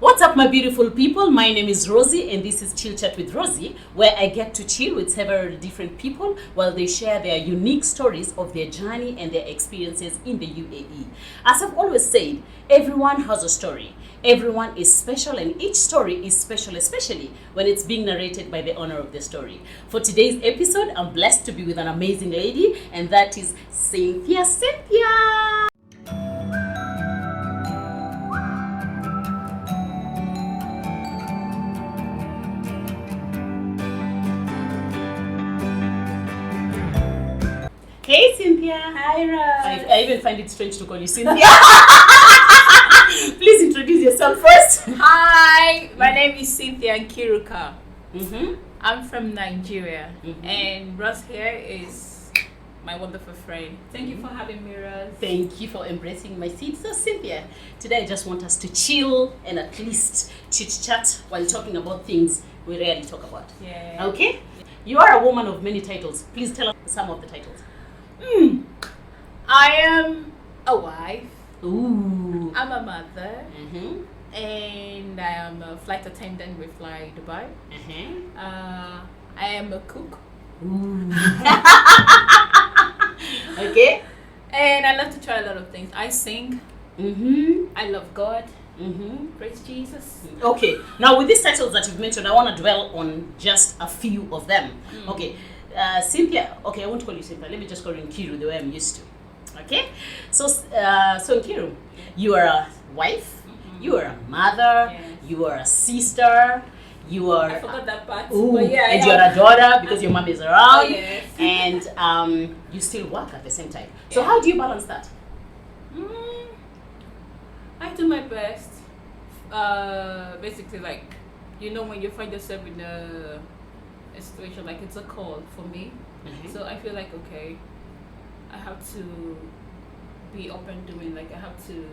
What's up, my beautiful people? My name is Rosie, and this is Chill Chat with Rosie, where I get to chill with several different people while they share their unique stories of their journey and their experiences in the UAE. As I've always said, everyone has a story. Everyone is special, and each story is special, especially when it's being narrated by the owner of the story. For today's episode, I'm blessed to be with an amazing lady, and that is Cynthia. Hey Cynthia. Hi Roz. I even find it strange to call you Cynthia. Please introduce yourself first. Hi, my name is Cynthia Nkiruka. Mm-hmm. I'm from Nigeria, Mm-hmm. and Roz here is my wonderful friend. Thank you for having me, Roz. Thank you for embracing my seat. So Cynthia, today I just want us to chill and at least chit-chat while talking about things we rarely talk about. Yeah. Okay? You are a woman of many titles. Please tell us some of the titles. I am a wife. Ooh. I'm a mother, Mm-hmm. and I am a flight attendant with Fly Dubai. Uh-huh. I am a cook, Ooh. Okay. and I love to try a lot of things. I sing. Mm-hmm. I love God. Mm-hmm. Praise Jesus. Okay. Now, with these titles that you've mentioned, I want to dwell on just a few of them. Okay. Cynthia. Okay, I won't call you Cynthia. Let me just call you Nkiru, the way I'm used to. Okay. So Nkiru, you are a wife. You are a mother. Yes. You are a sister. You are. I forgot that part. Ooh, But yeah, and I you're am. a daughter because your mom is around. Oh, yes. And you still work at the same time. So Yeah. how do you balance that? I do my best. Basically, like, when you find yourself in a situation, like it's a call for me. Mhm. So I feel like, okay, I have to be open doing, like I have to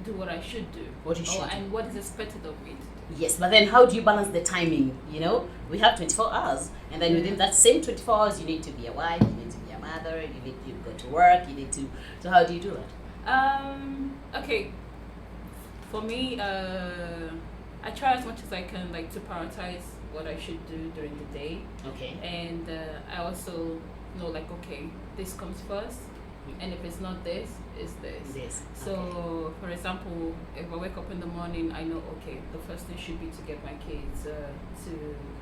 do what I should do. What you should do. And what is expected of me to do. Yes, but then how do you balance the timing? We have 24 hours, and then within that same 24 hours, you need to be a wife, you need to be a mother, you need to go to work, you need to. So how do you do that? Okay. For me, I try as much as I can, like, to prioritize what I should do during the day. Okay. And I also know, like, okay, this comes first, and if it's not this, it's this. Yes. So, for example, if I wake up in the morning, I know, okay, the first thing should be to get my kids to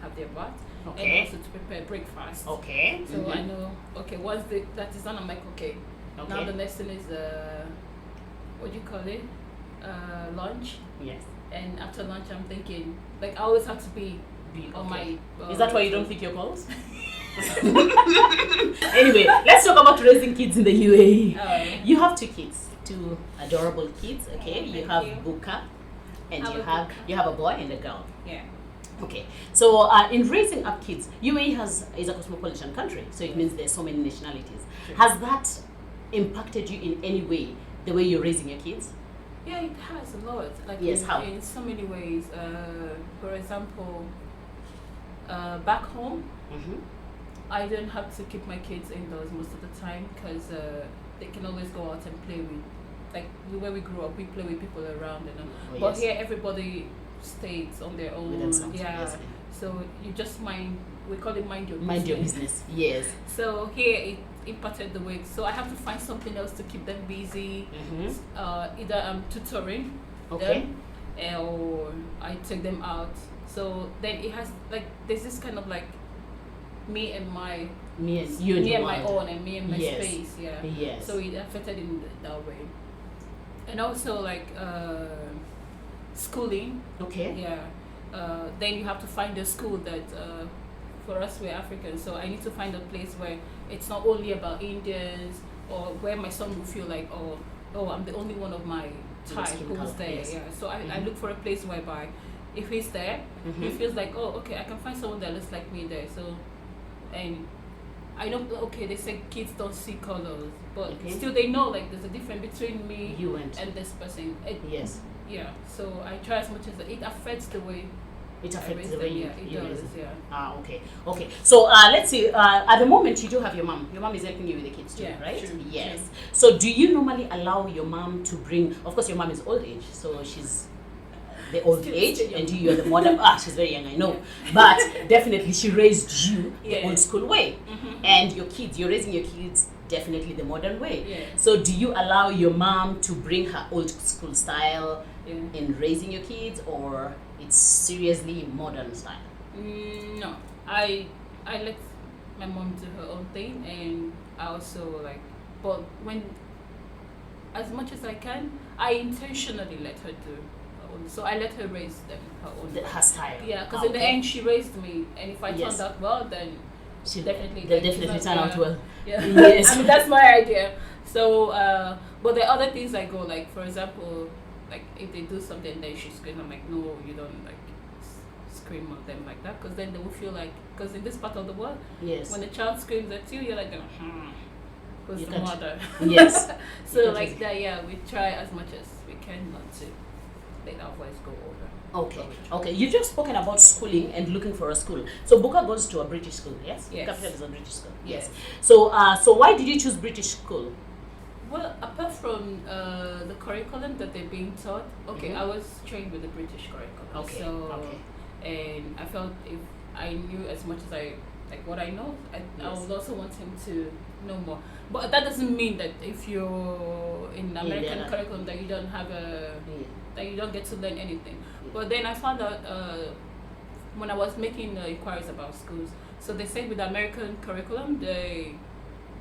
have their bath, Okay. and also to prepare breakfast. Okay. So I know, okay, once that is done, I'm like, okay, now Okay. the next thing is, what do you call it? Lunch. Yes. And after lunch, I'm thinking, like, I always have to be on Okay. my. Is that why you don't pick your calls? Anyway, let's talk about raising kids in the UAE. You have two kids, two adorable kids. Okay, Oh, you thank have you. Buka, and Have you a have Buka. a boy and a girl. Yeah. Okay, so in raising up kids, UAE is a cosmopolitan country, so it means there's so many nationalities. True. Has that impacted you in any way, the way you're raising your kids? Yeah, it has a lot. Like, Yes, how? in so many ways. For example, back home, Mm-hmm. I don't have to keep my kids indoors most of the time because they can always go out and play with, like, where we grew up, we play with people around, Oh, but yes. here everybody stays on their own. With themselves, Yeah. yes. So you just we call it mind your business. Mind your business. Yes. So here it impacted the way. So I have to find something else to keep them busy. Mm-hmm. Either I'm tutoring Okay. them, or I take them out. So then it has, like, there's this kind of, like, me and my You and me your and my world. own and me and my Yes. space. Yeah. Yes. So it affected in that way. And also, like, schooling. Okay. Yeah. Then you have to find a school that, for us, we're Africans, so I need to find a place where it's not only about Indians, or where my son will feel like, oh, I'm the only one of my type skin who's color, there. yes. Yeah. So I Mhm. look for a place whereby, if he's there, he feels like, oh, okay, I can find someone that looks like me there. So, and I know, okay, they say kids don't see colors, but Okay. still they know, like, there's a difference between me You and this person. yes. Yeah, so I try as much as it affects the way It I affects raise the them. way Yeah, it you does. raise them. Yeah. Okay. Okay. So let's see. At the moment, you do have your mom. Your mom is helping you with the kids too, Yeah, right? true, Yes. true. So do you normally allow your mom to bring? Of course, your mom is old age, so she's the old Still age, young. and you are the modern. She's very young, I know, but definitely she raised you the Yeah. old school way, and your kids, you're raising your kids definitely the modern way. Yeah. So do you allow your mom to bring her old school style Yeah. in raising your kids, or it's seriously modern style? No, I let my mom do her own thing, and I also like, but when, as much as I can, I intentionally let her do her own. So I let her raise them her own. Her style. Yeah, because in the end she raised me, and if I Yes. turned out well, then She definitely they'll like, definitely she's turn not- out well. Yeah. Yes. I mean, that's my idea. So, but there are other things I go, like, for example, like, if they do something, then she screams, I'm like, no, you don't, like, scream at them like that, because then they will feel like, because in this part of the world, Yes. when a child screams at you, you're like, who's You the can't- mother? Yes. So, can't like just- that, yeah, we try as much as we can not to let our voice go over. Okay, okay. You've just spoken about schooling and looking for a school. So Buka goes to a British school, yes? Yes. Capital is a British school. Yes. So, so why did you choose British school? Well, apart from the curriculum that they're being taught, okay, Mhm. I was trained with the British curriculum. Okay, So, okay. and I felt if I knew as much as I, like what I know, I Yes. would also want him to know more. But that doesn't mean that if you're in American Yeah. curriculum that you don't have that you don't get to learn anything. Yeah. But then I found out when I was making inquiries about schools, so they said with the American curriculum, they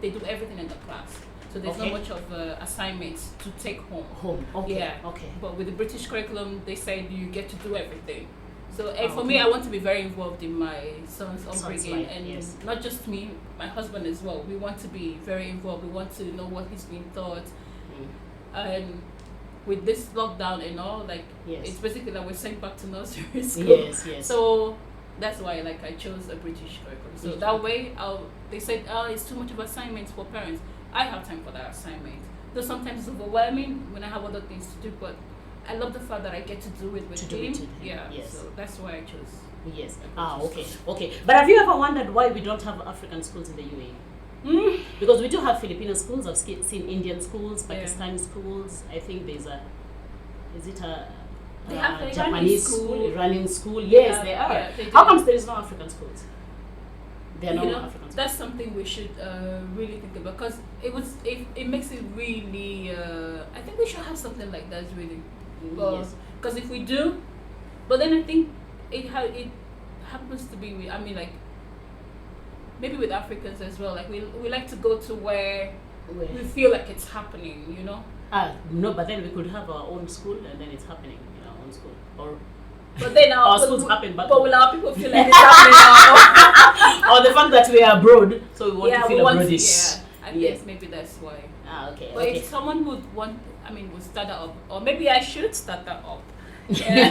do everything in the class. So there's Okay. not much of assignments to take home. Home. Okay. Yeah. Okay. But with the British curriculum, they said you get to do everything. So and Oh, for me, okay. I want to be very involved in my son's upbringing, life, and yes. not just me, my husband as well. We want to be very involved. We want to know what he's being taught, and with this lockdown and all, like Yes. it's basically like we're sent back to nursery school. Yes, yes. So that's why like I chose a British curriculum. So Yeah. that way, they said, it's too much of assignments for parents. I have time for that assignment. Though sometimes it's overwhelming when I have other things to do, but I love the fact that I get to do it with To do him. it with him, Yeah. yes. So that's why I chose. Yes. a British Okay. school. Okay. But have you ever wondered why we don't have African schools in the UAE? Because we do have Filipino schools. I've seen Indian schools, Yeah. Pakistani schools. I think there's a. Is it a? They have the Iranian Japanese school. Iranian school. Yes, Yeah, they are. yeah, they How do. comes there is no African schools? There are no You know, African schools. that's something we should really think about, because it makes it really. I think we should have something like that really. Yes. Because if we do, but then I think it happens to be with, I mean, like maybe with Africans as well. Like we like to go to where we feel like it's happening, you know. No, but then we could have our own school and then it's happening in our own school. Or But then Our schools happen back But home. will our people feel like it's happening now? or the fact that we are abroad, so we want to feel abroadish. Yeah, I guess maybe that's why. Okay. But Okay. if someone would start that up, or maybe I should start that up. Yeah.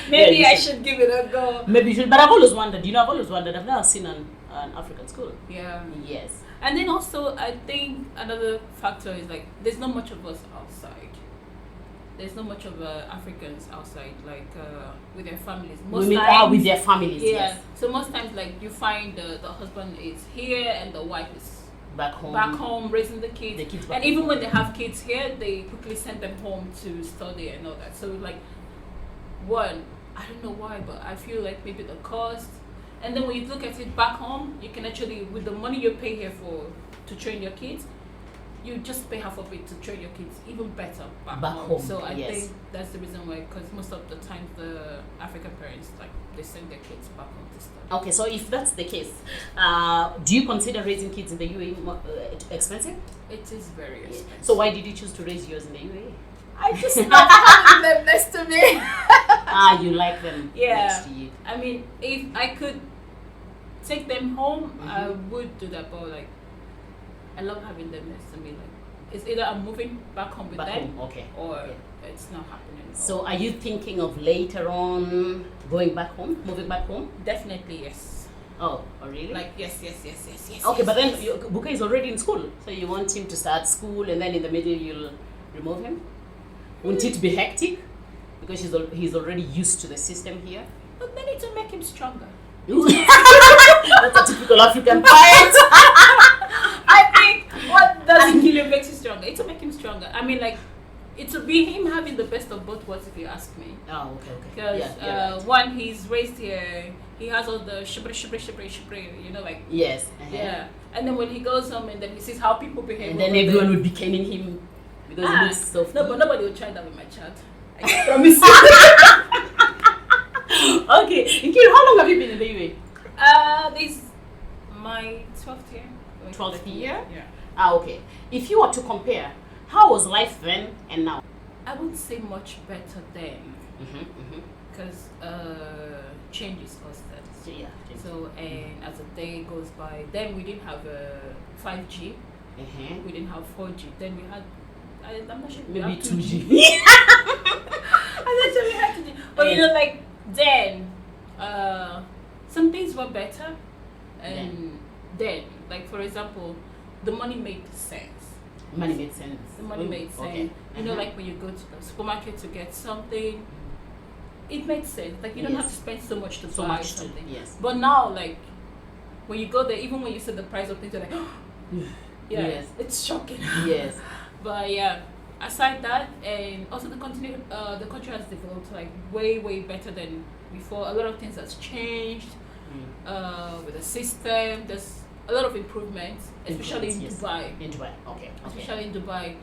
Maybe you I should. should give it a go. Maybe you should, but I've always wondered, I've never seen an African school. Yeah. Yes. And then also, I think another factor is like there's not much of us outside. There's not much of Africans outside, like with their families. Most Women times, are with their families, yeah. yes. So most times, like you find the husband is here and the wife is Back home. back home raising the kids. The kids back And even home. when they have kids here, they quickly send them home to study and all that. So like, one, I don't know why, but I feel like maybe the cost. And then when you look at it back home, you can actually, with the money you pay here to train your kids, you just pay half of it to train your kids even better back home. So I yes. think that's the reason why, because most of the time the African parents, like, they send their kids back home to study. Okay, so if that's the case, do you consider raising kids in the UAE expensive? It is very expensive. So why did you choose to raise yours in the UAE? I just love having them next to me. You like them Yeah. next to you. I mean, if I could take them home, I Mhm. would do that. But like, I love having them next to me. Like, it's either I'm moving back home with Back them, home, okay. or Okay. it's not happening. So are you thinking of later on going back home, moving back home? Definitely yes. Oh really? Like yes. Okay, but then yes. Buka is already in school, so you want him to start school, and then in the middle you'll remove him. Wouldn't it be hectic? Because he's already used to the system here. But they need to make him stronger. That's a typical African parent. I think what doesn't kill you makes you stronger. It's to make him stronger. I mean, like, it would be him having the best of both worlds, if you ask me. Oh, okay. Because Right. one, he's raised here, he has all the shibri, you know, like Yes. yeah. And then when he goes home and then he sees how people behave, And then over everyone there, would be caning him because he looks soft. no, but nobody will try that with my child. I can promise you. Okay. Nkiri, how long have you been in the UAE? This is my 12th year. 12th year? Yeah. Ah, okay. If you were to compare, how was life then and now? I would say much better then, Mm-hmm. because change is constant. So, yeah. So, and as the day goes by, then we didn't have 5G, we didn't have 4G. Then we had, I'm not sure, we Maybe had 2G. I'm not sure we had 2G. But you know, like then, some things were better, and then, like for example, the money made sense. Money made sense. The money made sense. Okay. You know, like when you go to the supermarket to get something, it made sense. Like you don't have to spend so much to So buy much to, something. yes. But now, like when you go there, even when you see the price of things, you're like, yeah, Yes. it's shocking. Yes. But yeah, aside that, and also the country has developed like way better than before. A lot of things has changed with the system. There's a lot of improvements, especially in Yes. Dubai. In Dubai. Okay. Especially in Dubai,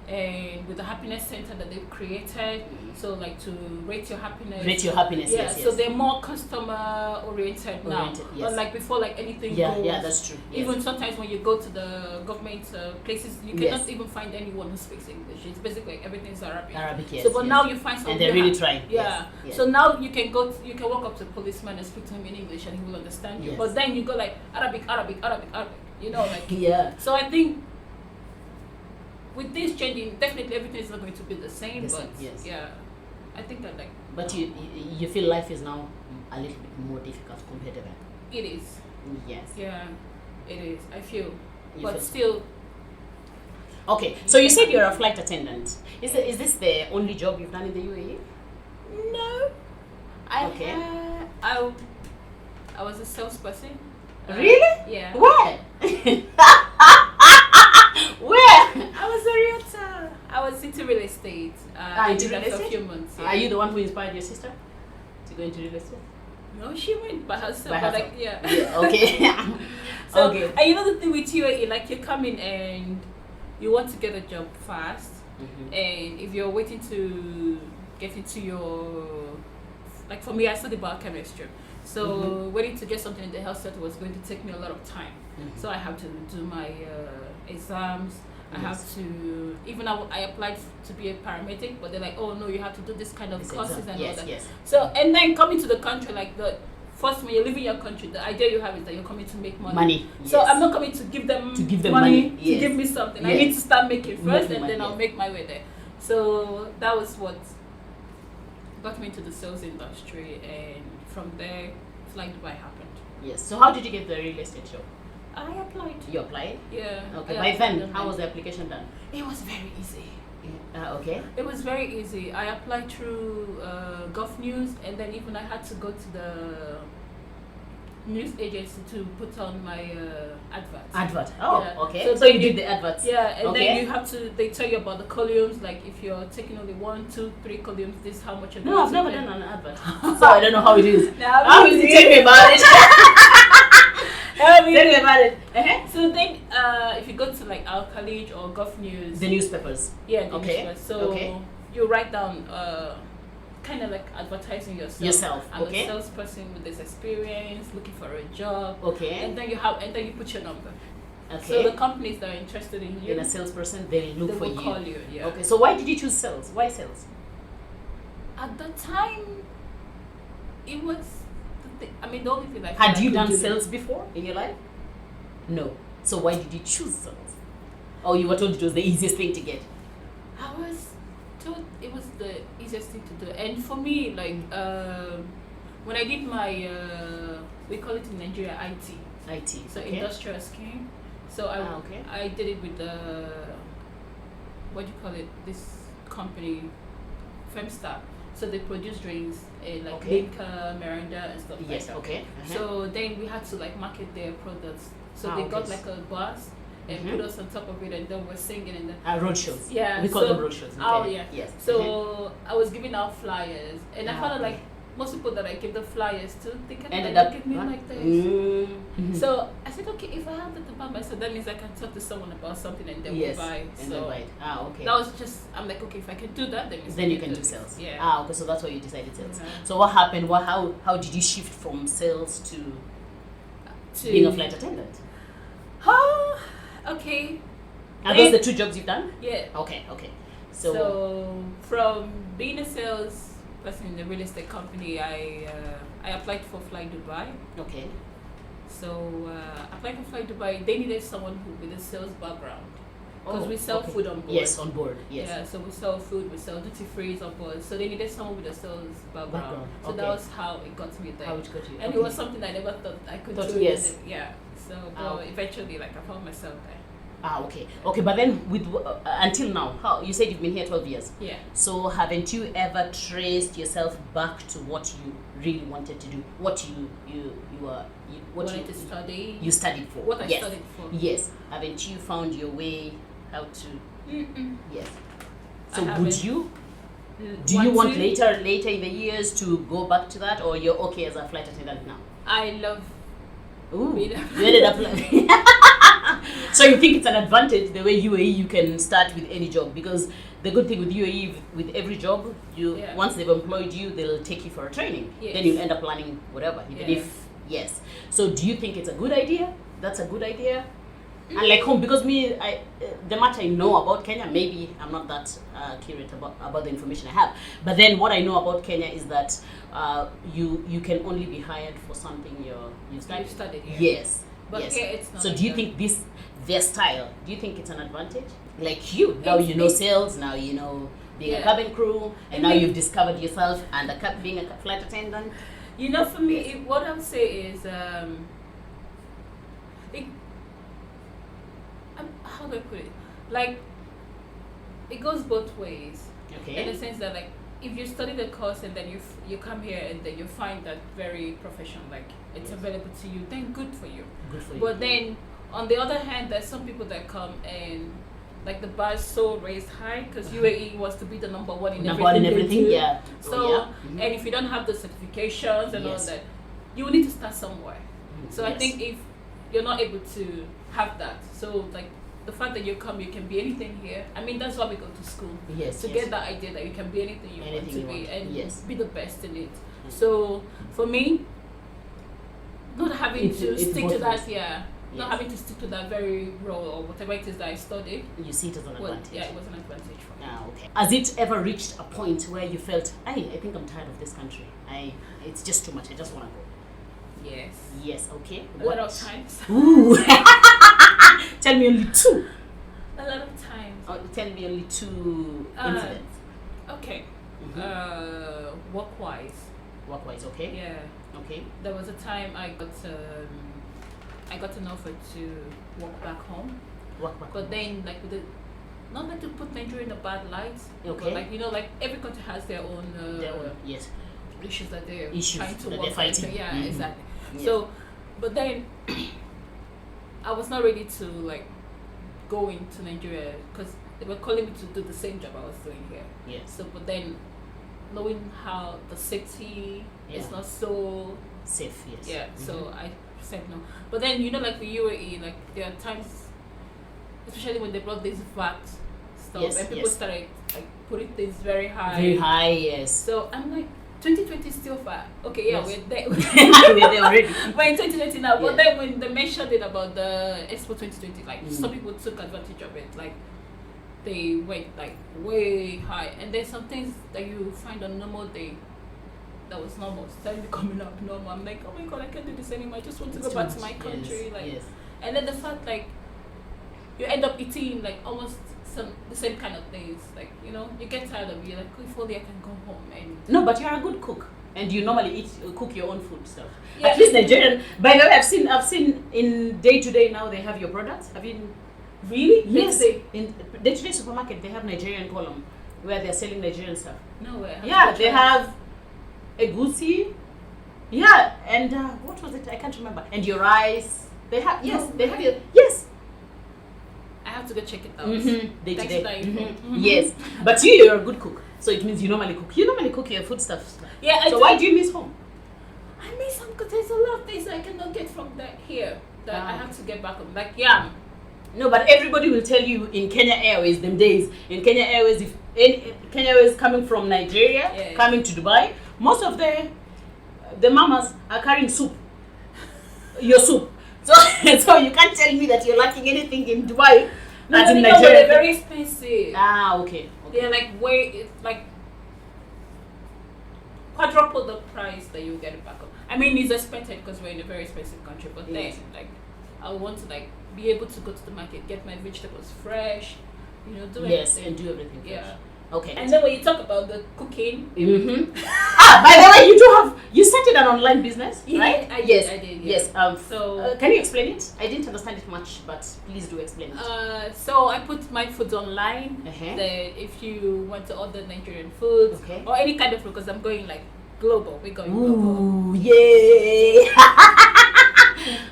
and with the happiness center that they've created. So like to rate your happiness. Rate your happiness. Yeah, Yes. so they're more customer oriented now. Oriented, yes. Unlike before, like anything Yeah. goes. Yeah. That's true. Yes. Even sometimes when you go to the government places, you Yes. cannot even find anyone who speaks English. It's basically like everything's Arabic. Arabic. Yes. So, but yes. now you find someone. And they're really trying. Yeah. Yes. Yes. So now you can you can walk up to a policeman and speak to him in English, and he will understand you. Yes. But then you go like Arabic. You know, like. Yeah. So I think with this changing, definitely everything is not going to be the same. The But same, yes. yeah, I think that like But you feel life is now a little bit more difficult compared to that. it is. Yes. Yeah, it is. I feel, You but feel- still. Okay. So you said you're a flight attendant. Is this the only job you've done in the UAE? No, Okay. I was a salesperson. Really? Yeah. Where? Where? I was a realtor. I was into real estate. I into did real that for a estate? few months. Are you the one who inspired your sister to go into real estate? No, she went by herself. By but herself. like, yeah. Yeah. Okay. So, Okay. and you know the thing with UAE, like you come in and you want to get a job fast, and if you're waiting to get into your, like for me, I studied biochemistry, so waiting to get something in the health sector was going to take me a lot of time. So I have to do my exams. I have to, even I applied to be a paramedic, but they're like, oh no, you have to do this kind of This courses exam. and Yes, all that. yes. So, and then coming to the country, like first when you're leaving your country, the idea you have is that you're coming to make money. Money. So yes. I'm not coming to give them money, to yes. give me something. I Yes. need to start making first, Making and money, then I'll yes. make my way there. So that was what got me into the sales industry, and from there, Flight Dubai happened. Yes. So how did you get the real estate job? I applied. You applied? Yeah. Okay. I By applied then, on how it. was the application done? It was very easy. Okay. It was very easy. I applied through Gulf News, and then even I had to go to the news agency to put on my adverts. Advert. Oh, Yeah. okay. So So you then did the adverts. Yeah, and Okay. then you have to. They tell you about the columns. Like if you're taking only 1, 2, 3 columns, this is how much you're No, going I've to never pay. done an advert, so I don't know how it is. Now, How is it? Tell me about it. Tell me about it. So then, if you go to like Al Khalij or Gulf News, The newspapers. yeah, the Okay, newspaper. So okay. you write down, kind of like advertising yourself. I'm okay. a salesperson with this experience, looking for a job. Okay. And then you put your number. Okay. So the companies that are interested in you, In a salesperson, they look they for will you. call you. Yeah. Okay. So why did you choose sales? Why sales? At the time, it was. I mean, the only thing I feel Had I you could done do sales before in your life? No. So why did you choose sales? Oh, you were told it was the easiest thing to get. I was told it was the easiest thing to do, and for me, like when I did my we call it in Nigeria IT, IT. so okay. industrial scheme. So Okay. I did it with the what do you call it? This company, Femstar. So they produce drinks like Okay. Limca, Miranda, and stuff Yes. like that. Okay. So then we had to like market their products. So they okay. got like a bus, and put us on top of it, and then we're singing and then Road shows. yeah, We call so- them road shows. Okay. Oh yeah. Yes. So I was giving out flyers, and I found out okay. like most people that I give the flyers to, they can Ended like, up give me what? like this. Mhm. So I said, okay, if I have that about myself, that means I can talk to someone about something and then yes. we'll buy. And So then buy it. Okay. that was just, I'm like, okay, if I can do that, then Then you can do this. sales. Yeah. Okay. So that's why you decided sales. Yeah. So what happened? How did you shift from sales to To being a flight attendant? Oh, okay. Are those the two jobs you've done? Yeah. Okay. So from being a sales person in the real estate company, I applied for Fly Dubai. okay. So applied for Fly Dubai. They needed someone with a sales background because we sell food on board. Yes, on board. Yes. Yeah, so we sell food, we sell duty frees on board. So they needed someone with a sales background. So Okay. that was how it got me there. How it got you? And okay. it was something I never thought I could Thought, do. yes. Yeah. So but eventually, like I found myself there. Okay. But then with until now, how you said you've been here 12 years. Yeah. So haven't you ever traced yourself back to what you really wanted to do? What Wanted to study. you studied for? What I yes. studied for. Yes. Haven't you found your way how to? Mm-mm. Yes. I So would haven't. you? Do you want later in the years to go back to that, or you're okay as a flight attendant now? I love. Ooh, being you ended up like. So you think it's an advantage the way UAE you can start with any job, because the good thing with UAE with every job Yeah. once they've employed you, they'll take you for a training. Yes. Then you'll end up learning whatever, even Yeah. if yes. So do you think it's a good idea? That's a good idea. And like home, because the much I know about Kenya, maybe I'm not that curious about the information I have. But then what I know about Kenya is that you can only be hired for something you studied. You've studied here. Yes. But yes. here it's not So like do you that. think their style? Do you think it's an advantage? Like you now, you know sales. Now you know being a Yeah. cabin crew, and I now mean- you've discovered yourself and being a flight attendant. You know, for me, Yes. what I would say is, how do I put it? Like, it goes both ways. In Okay. the sense that, like, if you study the course and then you come here and then you find that very professional, like it's Yes. available to you, then good for you. Good for you. But then, on the other hand, there's some people that come and like the bar is so raised high because UAE wants to be the number one in number one in everything. everything. they do. Yeah. So, yeah. Mhm. and if you don't have the certifications and Yes. all that, you will need to start somewhere. So I Yes. think if you're not able to have that, so like the fact that you come, you can be anything here. I mean, that's why we go to school. yes. To yes. get that idea that you can be anything you want Anything to you be want. and Yes. be the best in it. So for me, not having It's- to it's stick both to that, ways. yeah, not Yes. having to stick to that very role or whatever it is that I studied. You see it as an Well, advantage. yeah, it was an advantage for me. Okay. Has it ever reached a point where you felt, I think I'm tired of this country. It's just too much. I just want to go. Yes. Yes. Okay. A lot of times. Ooh. Tell me only two. A lot of times. Tell me only two incidents. Okay. Mhm. Work-wise. Work-wise, okay? Yeah. Okay. There was a time I got an offer to work back home, Work back. but then like with the, not like to put Nigeria in a bad light. Okay. But like like every country has their own, Yes. issues that they're Issues trying to that work they're fighting. out. Yeah, Mhm. exactly. Yeah. So, but then I was not ready to like go into Nigeria because they were calling me to do the same job I was doing here. Yes. So, but then knowing how the city is Yeah. not so Safe. Yes. yeah, so Mhm. I said no. But then like the UAE, like there are times, especially when they brought this VAT stuff, Yes, and people yes. started like putting things very high. Very high. Yes. So I'm like, 2020 is still far. Okay, yeah, Yes. we're there. We're there already. We're in 2020 now. But Yeah. then when they mentioned it about the Expo 2020, like Mm. some people took advantage of it. Like they went like way high, and there's some things that you find on a normal day that was normal started becoming abnormal. I'm like, oh my god, I can't do this anymore. I just want to It's go too back to much. my country. Yes. Like, Yes. and then the fact like you end up eating like almost the same kind of things. Like you get tired of it. You're like, oh, if only I can go home and. No, but you're a good cook, and you normally cook your own food stuff. Yeah. At least Nigerian. By the way, I've seen in day to day now they have your products. Have you? Really? Yes. Day-to-day? In day to day supermarket they have Nigerian column where they're selling Nigerian stuff. No way. Yeah, they have egusi. Yeah, and what was it? I can't remember. And your rice. They have No they have way. your yes. have to go check it out. Day to Thanks day. for that info. Yes, but you're a good cook, so it means you normally cook. You normally cook your foodstuffs. Yeah, I So do. why do you miss home? I miss home because there's a lot of things I cannot get from here that I Ah. have to get back home. Like yam. No, but everybody will tell you in Kenya Airways, them days, in Kenya Airways, if any Kenya Airways coming from Nigeria, Yeah. coming to Dubai, most of the mamas are carrying soup. Your soup. So, so you can't tell me that you're lacking anything in Dubai. No, as but in because Nigeria. they're very expensive. Ah, okay. They're like quadruple the price that you get it back home. I mean, it's expensive because we're in a very expensive country, but Yes. then like I want to like be able to go to the market, get my vegetables fresh, do Yes, everything. and do everything fresh. Yeah. Okay. And then when you talk about the cooking, By the way, you started an online business, Yeah, right? I did, yes, I did, yeah. yes. So- can you explain it? I didn't understand it much, but please do explain it. so I put my food online. Uh-huh. That if you want to order Nigerian food Okay. or any kind of food, because I'm going like global, we're going global. Ooh, yay!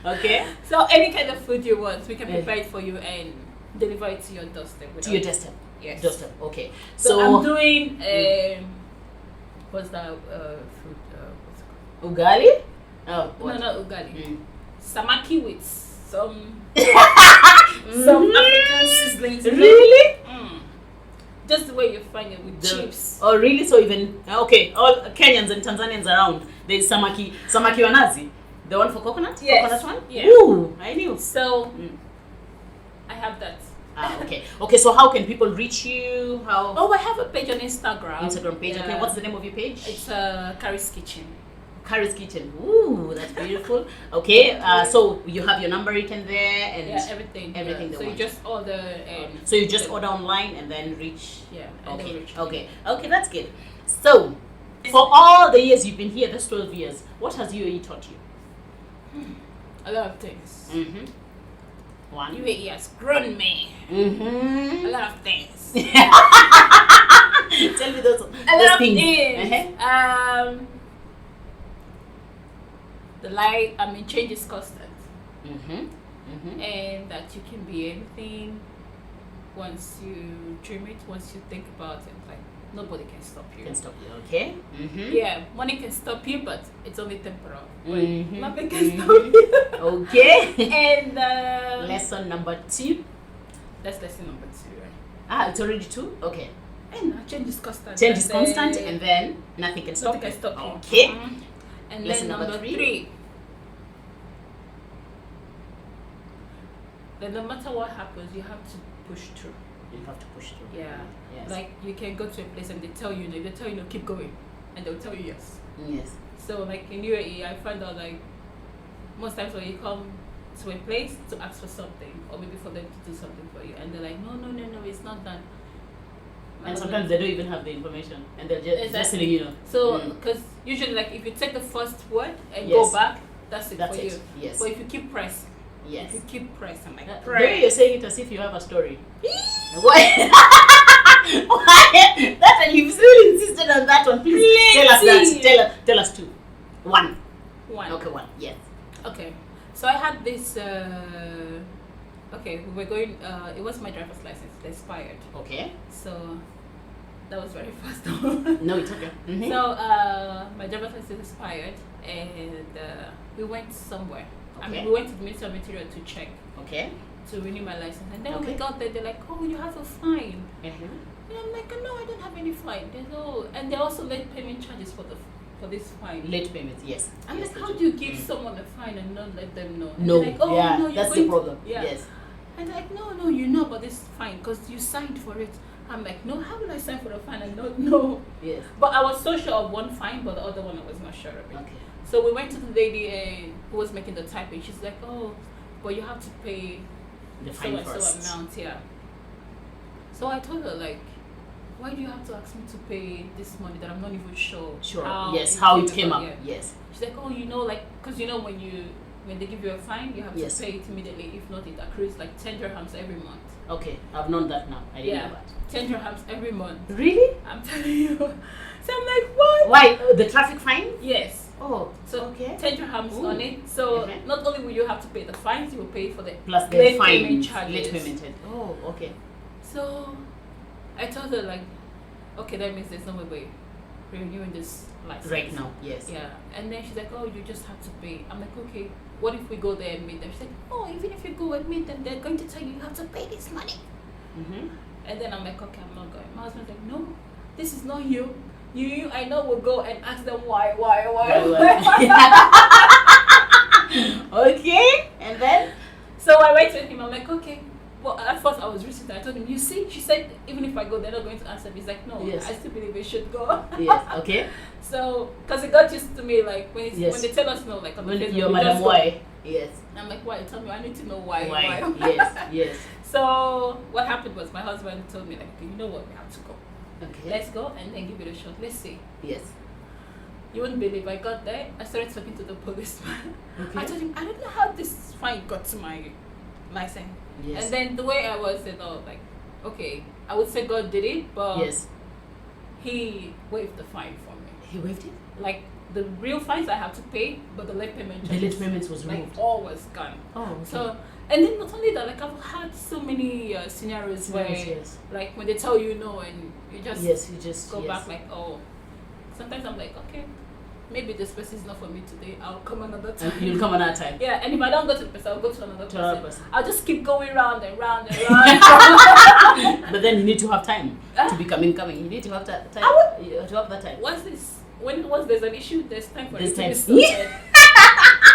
Okay. So any kind of food you want, we can Yeah. prepare it for you and deliver it to your doorstep. To your desktop. Yes. Doorstep. Okay. So I'm doing what's that food? What's it called? ugali. Oh, what? No, not ugali. Mm. Samaki with some African sizzlings. Really? Just the way you find it with The- chips. Oh, really? So even okay, all Kenyans and Tanzanians around. There's samaki wanazi, the one for coconut. Yes. Coconut one. Yeah. Ooh, I knew. So I have that. Ah, okay. Okay, so how can people reach you? How? Oh, I have a page on Instagram. Instagram page. Yeah. Okay, what's the name of your page? It's Carrie's Kitchen. Carrie's Kitchen. Ooh, that's beautiful. Okay, so you have your number written there and Yeah, everything. everything Yeah. they So you want. just order and So you just order online and then reach. yeah. And they'll Okay, reach me. okay, that's good. So, for all the years you've been here, that's 12 years, what has UAE taught you? A lot of things. Mm-hmm. One. UAE has grown me. Mm-hmm. A lot of things. Tell me those A lot of things. things. Uh-huh. The light, change is constant. Mm-hmm. Mm-hmm. And that you can be anything once you dream it, once you think about it. Like, nobody can stop you. Can stop you, okay? Mm-hmm. Yeah, money can stop you, but it's only temporal. Mhm. Nothing can stop you. Okay. And Lesson number 2. that's lesson number 2, right? Ah, it's already 2? Okay. And change is constant. Change is And constant then and then nothing can stop nothing you. can stop you. Okay. Mhm. And Lesson then number number three. 3. Then no matter what happens, you have to push through. You have to push through. Yeah. Yes. Like you can go to a place and they tell you, keep going, and they'll tell you yes. Yes. So like in UAE, I find out like most times when you come to a place to ask for something or maybe for them to do something for you, and they're like, no, it's not done. And sometimes they don't even have the information, and they're just Exactly. letting you know. So Mm. because usually like if you take the first word and Yes. go back, that's it That's for it. you. Yes. But if you keep pressing, Yes. if you keep pressing, like The way you're press. saying it as if you have a story. Why? Why? That and you've still insisted on that one. Please tell us Plenty. that. Tell us 2. 1. One. Okay, 1. Yes. Okay, so I had this. Okay, we were going. It was my driver's license. It expired, Okay. so that was very fast. No, it's okay. Mhm. So my driver's license expired, and we went somewhere. I Okay. mean, we went to the Ministry of Interior to check Okay. to renew my license, and then when Okay. we got there, they're like, "Oh, you have a fine." Mhm. And I'm like, "No, I don't have any fine." They go, and they also late payment charges for this fine. Late payments, yes. I'm Yes, like, they how do. do you give someone a fine and not let them know? And No, they're like, oh, yeah, no, you're that's the going to-" problem. Yeah. Yes. And they're like, no, you know about this fine because you signed for it. I'm like, no, how will I sign for a fine and not know? Yes. But I was so sure of one fine, but the other one I was not sure of it. Okay. So we went to the lady who was making the typing. She's like, oh, but you have to pay The so fine and first. so amount, yeah. So I told her like, why do you have to ask me to pay this money that I'm not even sure? Sure. Yes. How it came up. Yeah. Yes. She's like, oh, like, because when they give you a fine, you have Yes. to pay it immediately. If not, it accrues like 10 dirhams every month. Okay. I've known that now. I didn't Yeah. know that. 10 dirhams every month. Really? I'm telling you. So I'm like, what? Why? The traffic fine? Yes. Oh. So Okay. 10 dirhams Ooh. on it. So Okay. not only will you have to pay the fines, you will pay for the Plus the late fine, payment charges. late payment. Oh, okay. So I told her like, okay, that means there's no way we're renewing this license Right now, yes. Yeah, and then she's like, oh, you just have to pay. I'm like, okay, what if we go there and meet them? She's like, oh, even if you go and meet them, they're going to tell you you have to pay this money. Mm-hmm. And then I'm like, okay, I'm not going. My husband's like, no, this is not you. You, I know, will go and ask them why. Okay, and then? So I went with him. I'm like, okay. Well, at first I was resistant. I told him, you see, she said, even if I go, they're not going to answer me. He's like, no, Yes. I still believe we should go. Yes, okay. So, because it got used to me, like, when, Yes. when they tell us no, like, on the When Facebook, your we madam, just go. why? Yes. And I'm like, why? Tell me, I need to know why. Yes. So, what happened was my husband told me, like, okay, you know what, we have to go. Okay. Let's go and then give it a shot. Let's see. Yes. You wouldn't believe I got there. I started talking to the policeman. Okay. I told him, I don't know how this fine got to my license. Yes. And then the way I was, like, okay, I would say God did it, but Yes. he waived the fine for me. He waived it? Like, the real fines I have to pay, but the late payment The charges, late payments was like, removed. all was gone. Oh, okay. So, and then not only that, like, I've had so many scenarios where, yes. like, when they tell you no and you just Yes, you just go yes. back, like, oh, sometimes I'm like, okay, maybe this person is not for me today. I'll come another time. And you'll come another time. Yeah, and if I don't go to the person, I'll go to another person. I'll just keep going round and round and round. But then you need to have time to be coming. You need to have that time. You have to have that time. Once there's an issue, there's time for There's it to time. be sorted.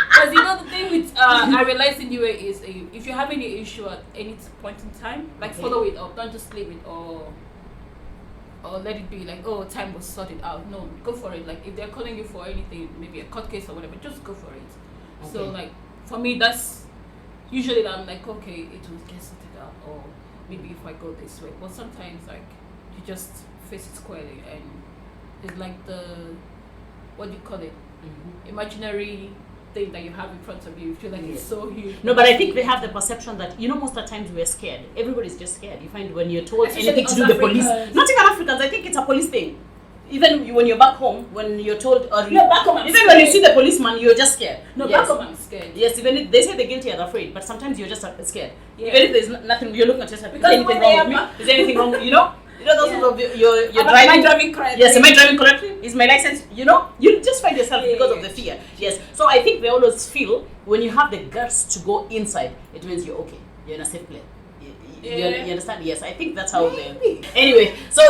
Because you know the thing with I realized in UA is if you have any issue at any point in time, like Okay. follow it up, don't just leave it or let it be like, oh, time was sorted out. No, go for it. Like if they're calling you for anything, maybe a court case or whatever, just go for it. Okay. So like for me, that's usually that I'm like, okay, it will get sorted out, or maybe if I go this way. But sometimes like you just face it squarely, and it's like the what do you call it? Mm-hmm. Imaginary thing that you have in front of you. You feel like it's so huge. No, but I think they have the perception that, you know, most of the times we're scared. Everybody's just scared. You find when you're told Especially anything to do us with the police, Africans. not even Africans, I think it's a police thing. Even when you're back home, when you're told, or No, back home I'm even when you scared. see the policeman, you're just scared. No, Yes. back home I'm scared. Yes, even if they say they're guilty and afraid, but sometimes you're just scared. Yeah. Even if there's nothing, you're looking at yourself. Is Because there anything when they wrong with are me? Is there anything wrong with you know? You know those Yeah. sort of you're Am driving. I driving correctly? Yes, am I driving correctly? Is my license, you know? You just find yourself Yeah, because yeah, of the fear. Yes. So I think they always feel when you have the guts to go inside, it means you're okay. You're in a safe place. You understand? Yes, I think that's how they. Anyway, so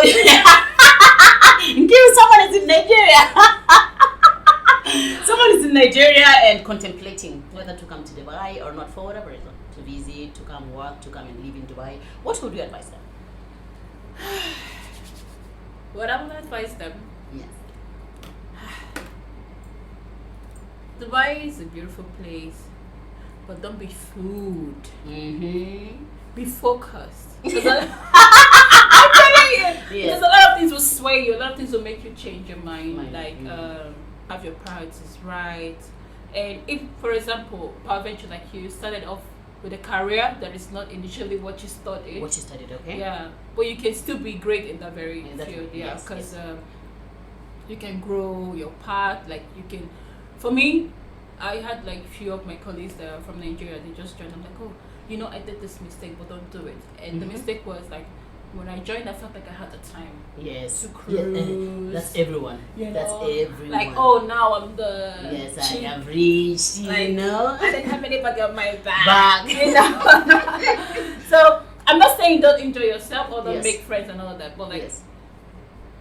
in case someone is in Nigeria, someone is in Nigeria and contemplating whether to come to Dubai or not for whatever reason, to visit, to come work, to come and live in Dubai. What would you advise them? What I would advise them, Yes. Dubai is a beautiful place, but don't be fooled. Mm-hmm. Be focused. I'm telling you, Yes. because a lot of things will sway you. A lot of things will make you change your mind. Mind, Like mhm. have your priorities right. And if, for example, peradventure like you started off with a career that is not initially what you studied. What you studied, okay? Yeah, but you can still be great in that very In that field. field, Yeah, yes, because you can grow your path. Like you can. For me, I had like few of my colleagues that are from Nigeria. They just joined. I'm like, oh, you know, I did this mistake, but don't do it. And the Mhm. mistake was like, when I joined, I felt like I had the time Yes. to Yeah, cruise. that's everyone. You That's know, everyone. like, oh, now I'm the Yes, chief. I have reached, you Like, know. I didn't have anybody on my back. Back. You know? So I'm not saying don't enjoy yourself or don't Yes. make friends and all of that, but like Yes.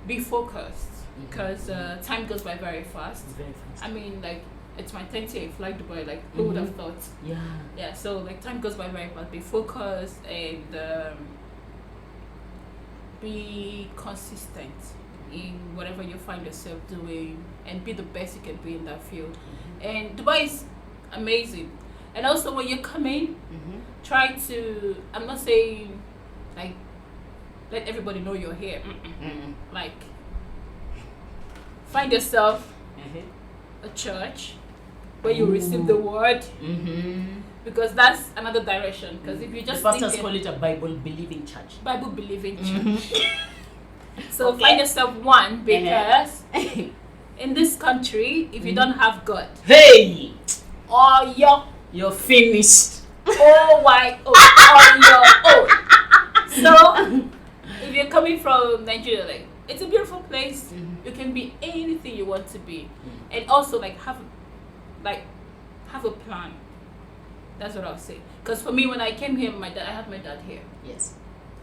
be focused Mhm. because time goes by very fast. It's very fast. I mean, like it's my 10th year in Fly Dubai. Like who would have Mhm. thought? Yeah. Yeah. So like time goes by very fast. Be focused and be consistent in whatever you find yourself doing, and be the best you can be in that field. Mm-hmm. And Dubai is amazing. And also when you come in, Mm-hmm. try to, I'm not saying like let everybody know you're here. Mm-hmm. Like find yourself Mm-hmm. a church where you receive the word, Mm-hmm. because that's another direction. Because if you just the pastors think call it a Bible believing church. Bible believing church, Mhm. so Okay. find yourself one, because in this country, if you don't have God, Hey, or you're finished. on your own. So, if you're coming from Nigeria, like, it's a beautiful place. You can be anything you want to be, and also like have a plan. That's what I'll say. Because for me, when I came here, I had my dad here. Yes.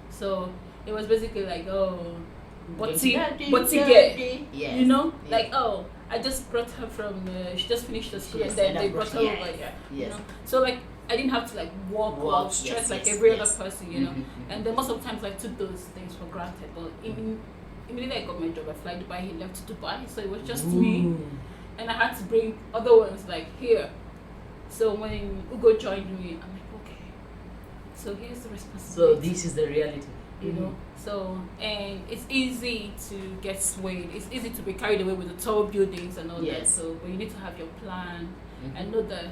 So it was basically like, oh, what's he Daddy, get? Yes. You know, Yes. like, oh, I just brought her from. She just finished the school, Yes, and then and I they brought brought her her. over here. Yes. You know? So like, I didn't have to like walk or stress like every other person, you know. And then most of the times I took those things for granted. But immediately I got my job, I fly Dubai. He left to Dubai, so it was just me, and I had to bring other ones like here. So when Ugo joined me, I'm like, okay. So here's the So responsibility. this is the reality. You know, so and it's easy to get swayed. It's easy to be carried away with the tall buildings and all that. Yes. So, but you need to have your plan and know that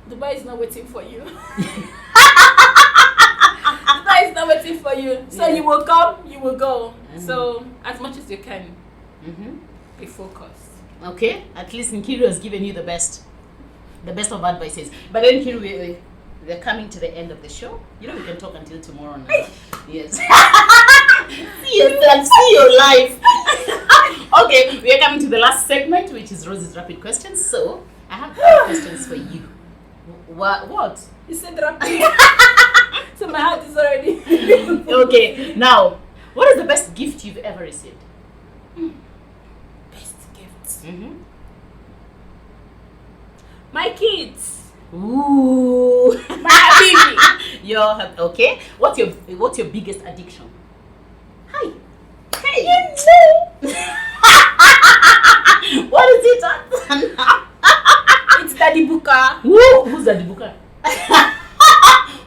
Dubai is not waiting for you. Dubai is not waiting for you. So you will come, you will go. So as much as you can, be focused. Okay, at least Nkiru has given you the best of advices. But then Nkiru, we're coming to the end of the show. You know, we can talk until tomorrow now. Yes. See yourself, see your life. Okay, we are coming to the last segment, which is Rosie's rapid questions. So I have 5 questions for you. What? You said rapid. So my heart is already. Okay, now, what is the best gift you've ever received? Best gifts. Mm-hmm. My kids. Ooh. My baby. Okay. What's your biggest addiction? Hi. Hey. What is it? It's Daddy Buka. Who's Daddy Buka?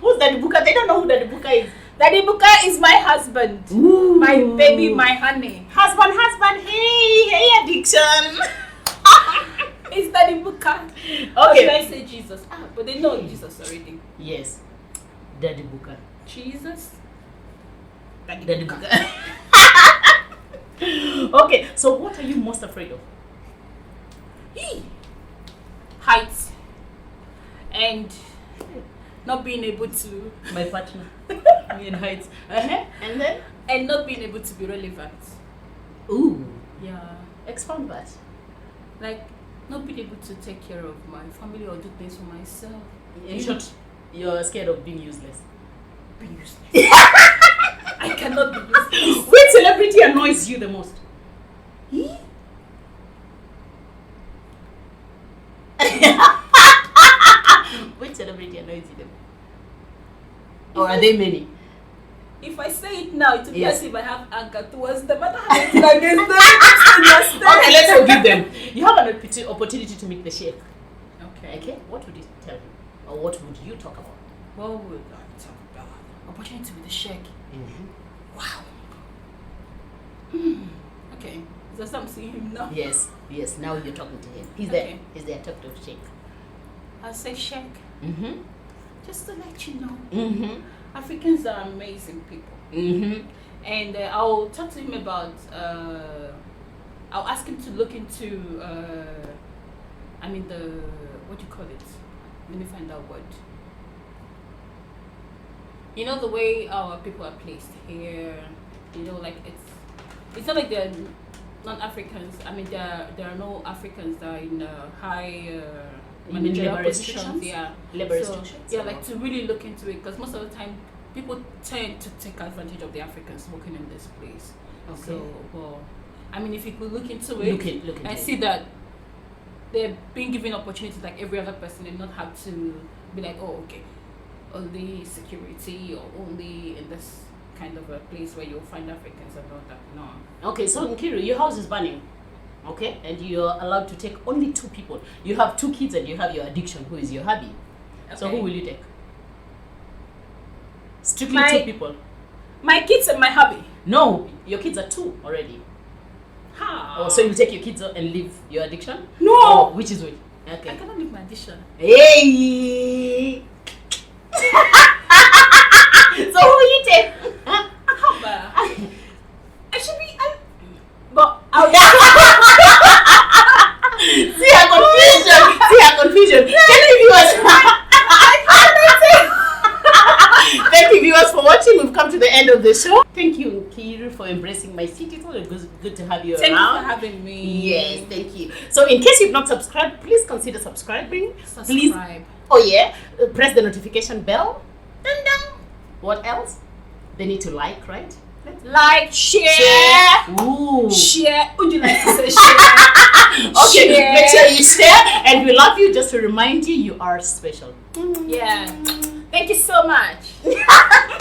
Who's Daddy Buka? They don't know who Daddy Buka is. Daddy Buka is my husband. Ooh. My baby, my honey. Husband. Hey, addiction. It's Daddy Buka. Okay. Or should I say Jesus? But they know Jesus already. Yes. Daddy Buka. Jesus? Daddy Buka. Okay, so what are you most afraid of? Heights. And not being able to. My partner. Me and heights. And then? And not being able to be relevant. Ooh. Yeah. Expound that. Like, not being able to take care of my family or do things for myself. In short, you're scared of being useless. Be useless. I cannot be useless. Which celebrity annoys you the most? Which celebrity annoys you the most? Or are there many? If I say it now, it will be Yes. as if I have anger towards them. I don't have anything against them. Okay, let's forgive them. You have an opportunity to meet the Sheikh. Okay, what would you tell him? Or what would you talk about? What would I talk about? Opportunity with the Sheikh. Wow. Okay. Is that I'm seeing him now? Yes, now you're talking to him. He's Okay. there, talk to Sheikh. I'll say Sheikh. Mm-hmm. Just to let you know, Mm-hmm. Africans are amazing people. Mm-hmm. And I'll talk to him about, I'll ask him to look into, what do you call it? Let me find that word. You know, the way our people are placed here, you know, like it's not like they're non-Africans. I mean, there are no Africans that are in high managerial labor positions. restrictions? Yeah. Labor So, restrictions? yeah, like to really look into it, because most of the time people tend to take advantage of the Africans working in this place. Okay. So, well, I mean, if you could look into it Look into and it. see that they're being given opportunities like every other person, and not have to be like, oh, okay, only security or only in this kind of a place where you'll find Africans and all that. No. Okay, so Nkiru, your house is burning. Okay, and you're allowed to take only 2 people. You have 2 kids and you have your addiction, who is your hubby. So Okay. who will you take? Strictly My- 2 people. My kids and my hubby. No, your kids are 2 already. Ha. Oh, so you take your kids and leave your addiction? No. Oh, which is which? I Okay. cannot leave my addiction. Hey! So who will you take? Hubba. I should be. But I'll confusion. Thank you, viewers. Thank you, viewers, for watching. We've come to the end of the show. Thank you, Nkiru, for embracing my seat. It's always good to have you Thank around. you for having me. Yes, thank you. So, in case you've not subscribed, please consider subscribing. Subscribe. Please. Oh yeah, press the notification bell. Dun, dun. What else? They need to like, right? Like, share. Ooh. Share. Would you like to say share? Okay, Share. make sure you share. And we love you. Just to remind you, you are special. Yeah. Thank you so much.